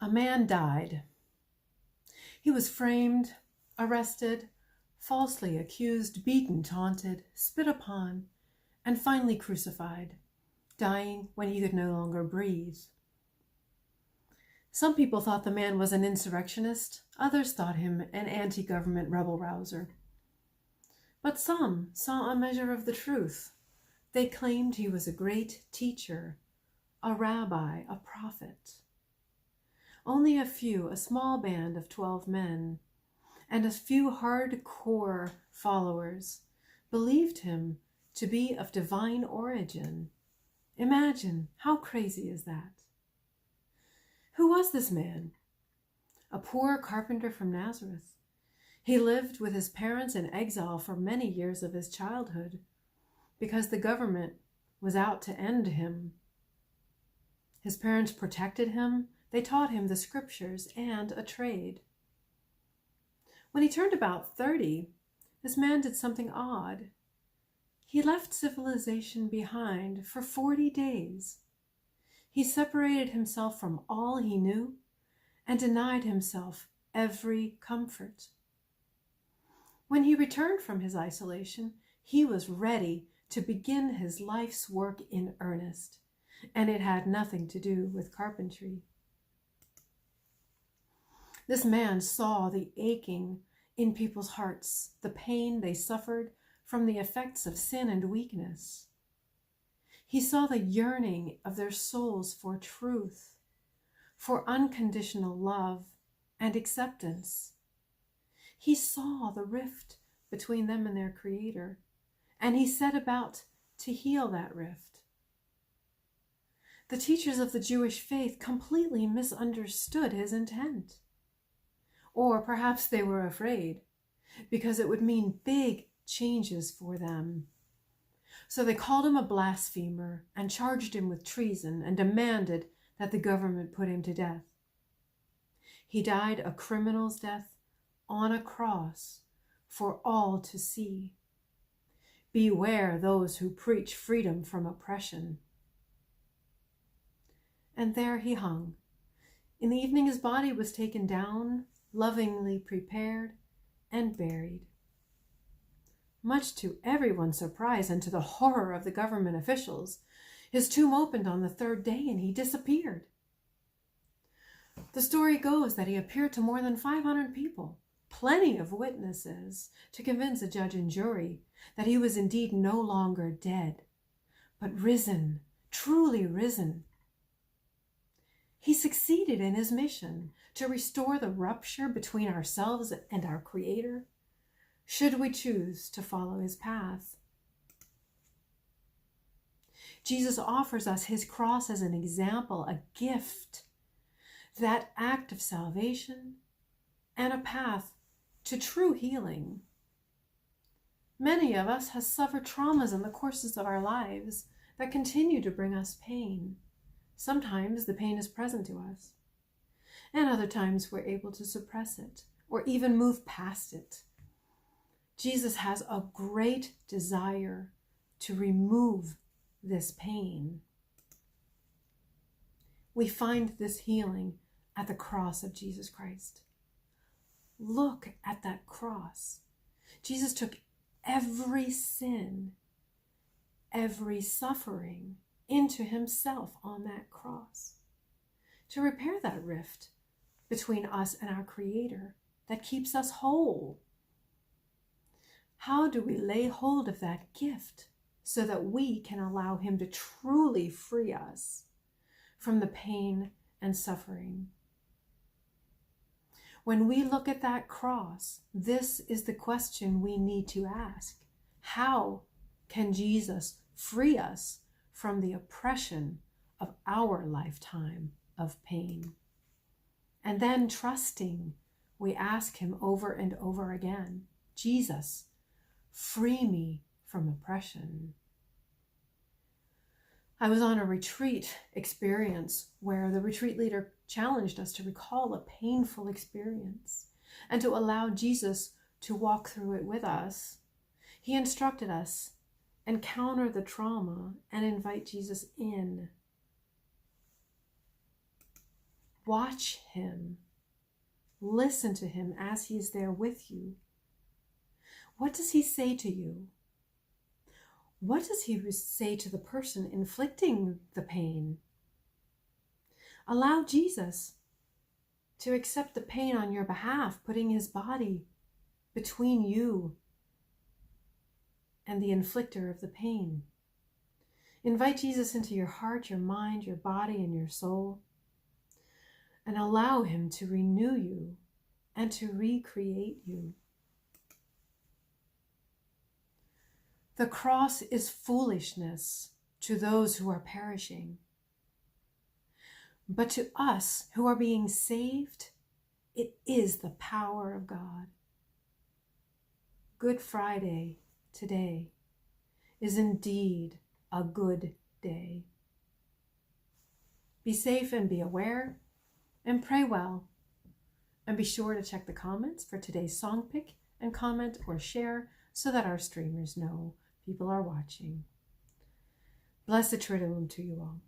A man died. He was framed, arrested, falsely accused, beaten, taunted, spit upon, and finally crucified, dying when he could no longer breathe. Some people thought the man was an insurrectionist, others thought him an anti-government rebel-rouser. But some saw a measure of the truth. They claimed he was a great teacher, a rabbi, a prophet. Only a few, a small band of 12 men, and a few hardcore followers believed him to be of divine origin. Imagine, how crazy is that? Who was this man? A poor carpenter from Nazareth. He lived with his parents in exile for many years of his childhood because the government was out to end him. His parents protected him. They taught him the scriptures and a trade. When he turned about 30, this man did something odd. He left civilization behind for 40 days. He separated himself from all he knew and denied himself every comfort. When he returned from his isolation, he was ready to begin his life's work in earnest, and it had nothing to do with carpentry. This man saw the aching in people's hearts, the pain they suffered from the effects of sin and weakness. He saw the yearning of their souls for truth, for unconditional love and acceptance. He saw the rift between them and their Creator, and he set about to heal that rift. The teachers of the Jewish faith completely misunderstood his intent. Or perhaps they were afraid, because it would mean big changes for them. So they called him a blasphemer and charged him with treason and demanded that the government put him to death. He died a criminal's death on a cross for all to see. Beware those who preach freedom from oppression. And there he hung. In the evening his body was taken down, lovingly prepared, and buried. Much to everyone's surprise and to the horror of the government officials, his tomb opened on the 3rd day and he disappeared. The story goes that he appeared to more than 500 people, plenty of witnesses to convince a judge and jury that he was indeed no longer dead, but risen, truly risen. He succeeded in his mission to restore the rupture between ourselves and our Creator, should we choose to follow his path. Jesus offers us his cross as an example, a gift, that act of salvation, and a path to true healing. Many of us have suffered traumas in the courses of our lives that continue to bring us pain. Sometimes the pain is present to us, and other times we're able to suppress it or even move past it. Jesus has a great desire to remove this pain. We find this healing at the cross of Jesus Christ. Look at that cross. Jesus took every sin, every suffering into himself on that cross to repair that rift between us and our Creator that keeps us whole. How do we lay hold of that gift so that we can allow him to truly free us from the pain and suffering? When we look at that cross, this is the question we need to ask. How can Jesus free us from the oppression of our lifetime of pain? And then trusting, we ask him over and over again, Jesus, free me from oppression. I was on a retreat experience where the retreat leader challenged us to recall a painful experience and to allow Jesus to walk through it with us. He instructed us, encounter the trauma and invite Jesus in. Watch him. Listen to him as he is there with you. What does he say to you? What does he say to the person inflicting the pain? Allow Jesus to accept the pain on your behalf, putting his body between you and the inflictor of the pain. Invite Jesus into your heart, your mind, your body, and your soul, and allow him to renew you and to recreate you. The cross is foolishness to those who are perishing. But to us who are being saved, it is the power of God. Good Friday today is indeed a good day. Be safe and be aware, and pray well. And be sure to check the comments for today's song pick and comment or share so that our streamers know people are watching. Blessed Triduum to you all.